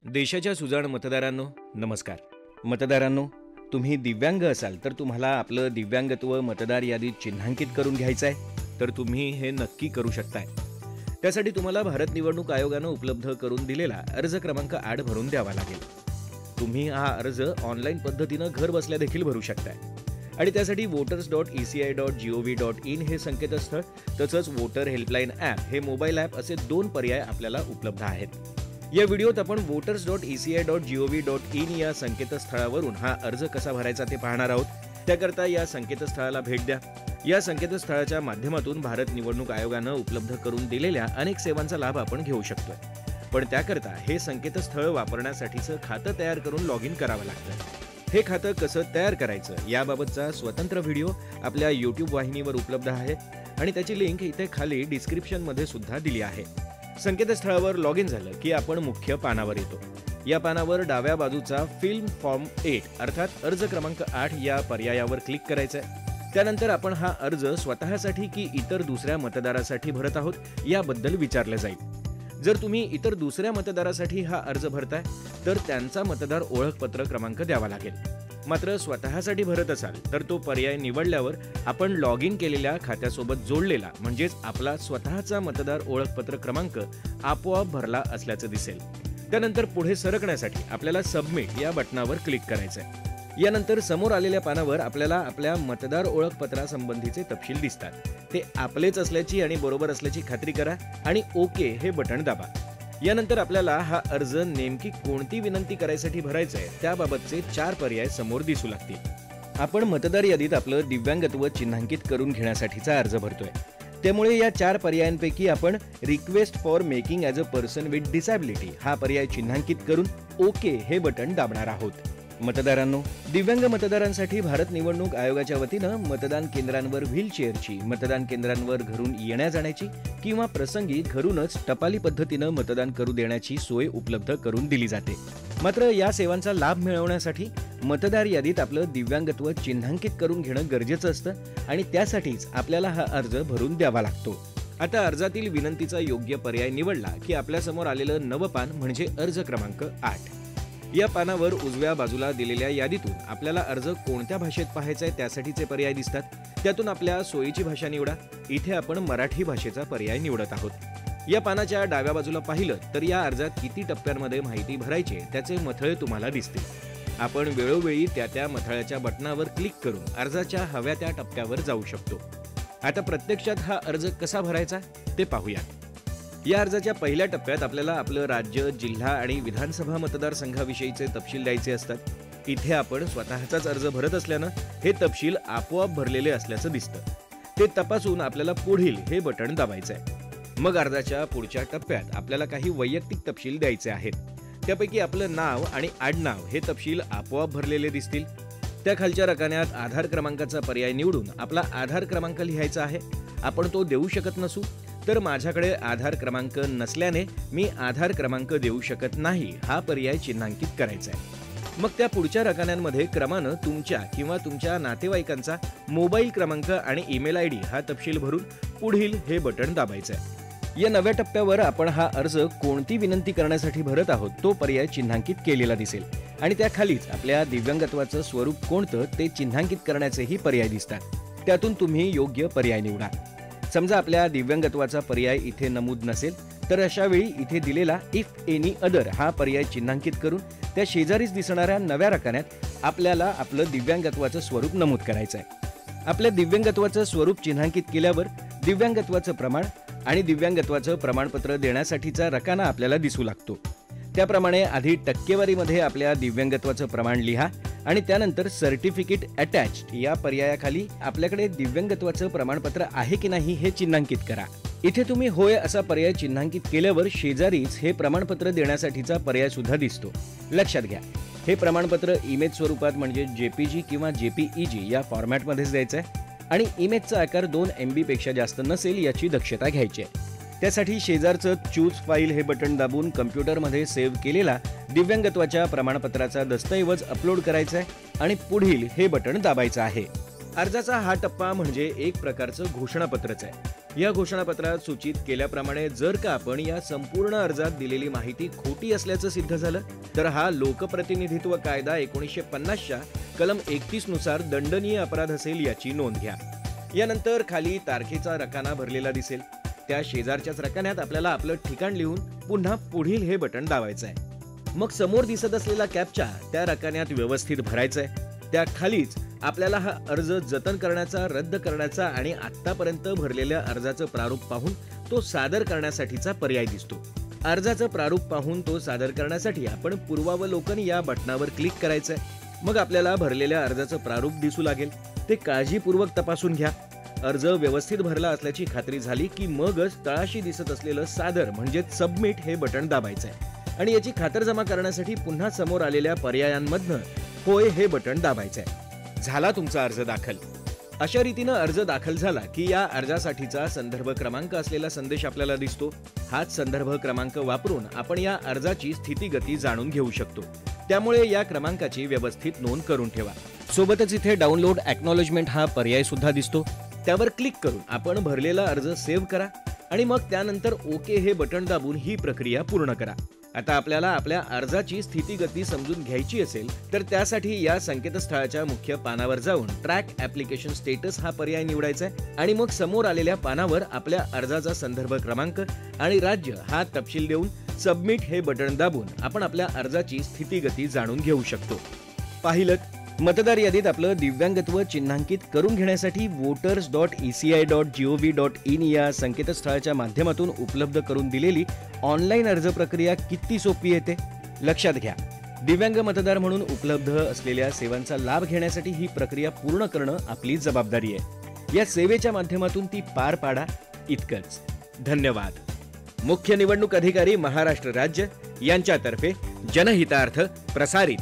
देशाच्या सुजाण मतदारांनो नमस्कार. मतदारांनो, तुम्ही दिव्यांग असाल तर तुम्हाला आपलं दिव्यांगत्व मतदार यादीत चिन्हांकित करून घ्यायचं आहे, तर तुम्ही हे नक्की करू शकताय. त्यासाठी तुम्हाला भारत निवडणूक आयोगानं उपलब्ध करून दिलेला अर्ज क्रमांक 8 भरून द्यावा लागेल. तुम्ही हा अर्ज ऑनलाईन पद्धतीनं घर बसल्या देखील भरू शकताय आणि त्यासाठी voters.eci.gov.in हे संकेतस्थळ तसंच वोटर हेल्पलाईन ॲप हे मोबाईल ॲप असे 2 पर्याय आपल्याला उपलब्ध आहेत. या व्हिडिओत आपण voters.eci.gov.in या संकेतस्थळावरून हा अर्ज कसा भरायचा ते पाहणार आहोत. त्याकरता या संकेतस्थळाला भेट द्या. या संकेतस्थळाच्या माध्यमातून भारत निवडणूक आयोगानं उपलब्ध करून दिलेल्या अनेक सेवांचा लाभ आपण घेऊ शकतोय. पण त्याकरता हे संकेतस्थळ वापरण्यासाठीचं खातं तयार करून लॉग इन करावं लागतं. हे खातं कसं तयार करायचं याबाबतचा स्वतंत्र व्हिडिओ आपल्या YouTube वाहिनीवर उपलब्ध आहे आणि त्याची लिंक इथे खाली डिस्क्रिप्शनमध्ये सुद्धा दिली आहे. संकेतस्थळावर लॉग इन झालं की आपण मुख्य पानावर येतो. या पानावर डाव्या बाजूचा फिल फॉर्म 8 अर्थात अर्ज क्रमांक 8 या पर्यायावर क्लिक करायचं आहे. त्यानंतर आपण हा अर्ज स्वतःसाठी की इतर दुसऱ्या मतदारासाठी भरत आहोत याबद्दल विचारलं जाईल. जर तुम्ही इतर दुसऱ्या मतदारासाठी हा अर्ज भरताय तर त्यांचा मतदार ओळखपत्र क्रमांक द्यावा लागेल. मात्र स्वतःसाठी भरत असाल तर तो पर्याय निवडल्यावर आपण लॉग इन केलेल्या खात्यासोबत जोडलेला म्हणजेच आपला स्वतःचा मतदार ओळखपत्र क्रमांक आपोआप भरला असल्याचं दिसेल. त्यानंतर पुढे सरकण्यासाठी आपल्याला सबमिट या बटनावर क्लिक करायचं आहे. यानंतर समोर आलेल्या पानावर आपल्याला आपल्या मतदार ओळखपत्रासंबंधीचे तपशील दिसतात. ते आपलेच असल्याची आणि बरोबर असल्याची खात्री करा आणि ओके हे बटण दाबा. यानंतर आपल्याला हा अर्ज नेमकी कोणती विनंती करायसाठी भरायचा आहे त्याबाबतचे 4 पर्याय समोर दिसू लागतील. आपण मतदार यादीत आपलं दिव्यांगत्व चिन्हांकित करून घेण्यासाठीचा अर्ज भरतोय. त्यामुळे या 4 पर्यायांपैकी आपण request for making as a person with disability हा पर्याय चिन्हांकित करून ओके हे बटण दाबणार आहोत. मतदारांनो, दिव्यांग मतदारांसाठी भारत निवडणूक आयोगाच्या वतीनं मतदान केंद्रांवर व्हीलचेअरची, मतदान केंद्रांवर घरून येण्या जाण्याची किंवा प्रसंगी घरूनच टपाली पद्धतीनं मतदान करू देण्याची सोय उपलब्ध करून दिली जाते. मात्र या सेवांचा लाभ मिळवण्यासाठी मतदार यादीत आपलं दिव्यांगत्व चिन्हांकित करून घेणं गरजेचं असतं आणि त्यासाठीच आपल्याला हा अर्ज भरून द्यावा लागतो. आता अर्जातील विनंतीचा योग्य पर्याय निवडला की आपल्यासमोर आलेलं नवं पान म्हणजे अर्ज क्रमांक 8. या पानावर उजव्या बाजूला दिलेल्या यादीतून आपल्याला अर्ज कोणत्या भाषेत पाहायचा आहे त्यासाठीचे पर्याय दिसतात. त्यातून आपल्या सोयीची भाषा निवडा. इथे आपण मराठी भाषेचा पर्याय निवडत आहोत. या पानाच्या डाव्या बाजूला पाहिलं तर या अर्जात किती टप्प्यांमध्ये माहिती भरायची त्याचे मथळे तुम्हाला दिसतील. आपण वेळोवेळी त्या मथळ्याच्या बटनावर क्लिक करून अर्जाच्या हव्या त्या टप्प्यावर जाऊ शकतो. आता प्रत्यक्षात हा अर्ज कसा भरायचा ते पाहूया. या अर्जाच्या पहिल्या टप्प्यात आपल्याला आपलं राज्य, जिल्हा आणि विधानसभा मतदारसंघाविषयीचे तपशील द्यायचे असतात. इथे आपण स्वतःचाच अर्ज भरत असल्यानं हे तपशील आपोआप भरलेले असल्याचं दिसतं. ते तपासून आपल्याला पुढील हे बटण दाबायचं आहे. मग अर्जाच्या पुढच्या टप्प्यात आपल्याला काही वैयक्तिक तपशील द्यायचे आहेत. त्यापैकी आपलं नाव आणि आडनाव हे तपशील आपोआप भरलेले दिसतील. त्या खालच्या रकान्यात आधार क्रमांकाचा पर्याय निवडून आपला आधार क्रमांक लिहायचा आहे. आपण तो देऊ शकत नसू तर माझ्याकडे आधार क्रमांक नसल्याने मी आधार क्रमांक देऊ शकत नाही हा पर्याय चिन्हांकित करायचा आहे. मग त्या पुढच्या रकान्यांमध्ये क्रमानं तुमच्या किंवा तुमच्या नातेवाईकांचा मोबाईल क्रमांक आणि ईमेल आयडी हा तपशील भरून पुढील हे बटण दाबायचं आहे. या नव्या टप्प्यावर आपण हा अर्ज कोणती विनंती करण्यासाठी भरत आहोत तो पर्याय चिन्हांकित केलेला दिसेल आणि त्याखालीच आपल्या दिव्यांगत्वाचं स्वरूप कोणतं ते चिन्हांकित करण्याचेही पर्याय दिसतात. त्यातून तुम्ही योग्य पर्याय निवडा. समजा आपल्या दिव्यांगत्वाचा पर्याय इथे नमूद नसेल तर अशा वेळी इथे दिलेला इफ एनी अदर हा पर्याय चिन्हांकित करून त्या शेजारीच दिसणाऱ्या नव्या रकान्यात आपल्याला आपलं दिव्यांगत्वाचं स्वरूप नमूद करायचं आहे. आपल्या दिव्यांगत्वाचं स्वरूप चिन्हांकित केल्यावर दिव्यांगत्वाचं प्रमाण आणि दिव्यांगत्वाचं प्रमाणपत्र देण्यासाठीचा रकाना आपल्याला दिसू लागतो. त्याप्रमाणे आधी टक्केवारीमध्ये आपल्या दिव्यांगत्वाचं प्रमाण लिहा आणि त्यानंतर सर्टिफिकेट अटॅच्ड या पर्यायाखाली आपल्याकडे दिव्यांगत्वाचं प्रमाणपत्र आहे की नाही हे चिन्हांकित करा. इथे तुम्ही होय असा पर्याय चिन्हांकित केल्यावर शेजारीच हे प्रमाणपत्र देण्यासाठीचा पर्याय सुद्धा दिसतो. लक्षात घ्या, हे प्रमाणपत्र इमेज स्वरूपात म्हणजे JPG किंवा JPEG या फॉर्मॅटमध्येच द्यायचं आहे आणि इमेजचा आकार 2 MB पेक्षा जास्त नसेल याची दक्षता घ्यायची आहे. त्यासाठी शेजारचं चूज फाईल हे बटण दाबून कम्प्युटरमध्ये सेव्ह केलेला दिव्यांगत्वाच्या प्रमाणपत्राचा दस्तऐवज अपलोड करायचा आहे आणि पुढील हे बटण दाबायचं आहे. अर्जाचा हा टप्पा म्हणजे एक प्रकारचं घोषणापत्रच आहे. या घोषणापत्रात सूचित केल्याप्रमाणे जर का आपण या संपूर्ण अर्जात दिलेली माहिती खोटी असल्याचं सिद्ध झालं तर हा लोकप्रतिनिधित्व कायदा 1950च्या कलम 31 नुसार दंडनीय अपराध असेल याची नोंद घ्या. यानंतर खाली तारखेचा रकाना भरलेला दिसेल. त्या शेजारच्याच रकान्यात आपल्याला आपलं ठिकाण लिहून पुन्हा पुढील हे बटन दाबायचं आहे. मग समोर दिसत असलेला कॅप्चा त्या रकान्यात व्यवस्थित भरायचा आहे. त्या खालीच आपल्याला हा अर्ज जतन करण्याचा, रद्द करण्याचा आणि आतापर्यंत भरलेल्या अर्जाचं प्रारूप पाहून तो सादर करण्यासाठीचा पर्याय दिसतो. अर्जाचं प्रारूप पाहून तो सादर करण्यासाठी आपण पूर्वावलोकन या बटनावर क्लिक करायचंय. मग आपल्याला भरलेल्या अर्जाचं प्रारूप दिसू लागेल. ते काळजीपूर्वक तपासून घ्या. अर्ज व्यवस्थित भरला असल्याची खात्री झाली की मगच तळाशी दिसत असलेलं सादर म्हणजे सबमिट हे बटन दाबायचंय आणि याची खातरजमा करण्यासाठी पुन्हा समोर आलेल्या पर्यायांमधनं होय हे बटन दाबायचंय. झाला तुमचा अर्ज दाखल. अशा रीतीनं अर्ज दाखल झाला की या अर्जासाठीचा संदर्भ क्रमांक असलेला संदेश आपल्याला दिसतो. हाच संदर्भ क्रमांक वापरून आपण या अर्जाची स्थितीगती जाणून घेऊ शकतो. त्यामुळे या क्रमांकाची व्यवस्थित नोंद करून ठेवा. सोबतच इथे डाउनलोड एक्नॉलेजमेंट हा पर्याय सुद्धा दिसतो. त्यावर क्लिक करून आपण भरलेला अर्ज सेव्ह करा आणि मग त्यानंतर ओके हे बटन दाबून ही प्रक्रिया पूर्ण करा. आता आपल्याला आपल्या अर्जाची स्थितीगती समजून घ्यायची असेल तर त्यासाठी या संकेतस्थळाच्या मुख्य पानावर जाऊन ट्रॅक ऍप्लिकेशन स्टेटस हा पर्याय निवडायचा आहे आणि मग समोर आलेल्या पानावर आपल्या अर्जाचा संदर्भ क्रमांक आणि राज्य हा तपशील देऊन सबमिट हे बटन दाबून आपण आपल्या अर्जाची स्थितीगती जाणून घेऊ शकतो. पाहिलं, मतदार यादीत आपलं दिव्यांगत्व चिन्हांकित करून घेण्यासाठी voters.eci.gov.in या संकेतस्थळाच्या माध्यमातून उपलब्ध करून दिलेली ऑनलाईन अर्ज प्रक्रिया किती सोपी येते. लक्षात घ्या, दिव्यांग मतदार म्हणून उपलब्ध असलेल्या सेवांचा लाभ घेण्यासाठी ही प्रक्रिया पूर्ण करणं आपली जबाबदारी आहे. या सेवेच्या माध्यमातून ती पार पाडा. इतकंच. धन्यवाद. मुख्य निवडणूक अधिकारी महाराष्ट्र राज्य यांच्यातर्फे जनहितार्थ प्रसारित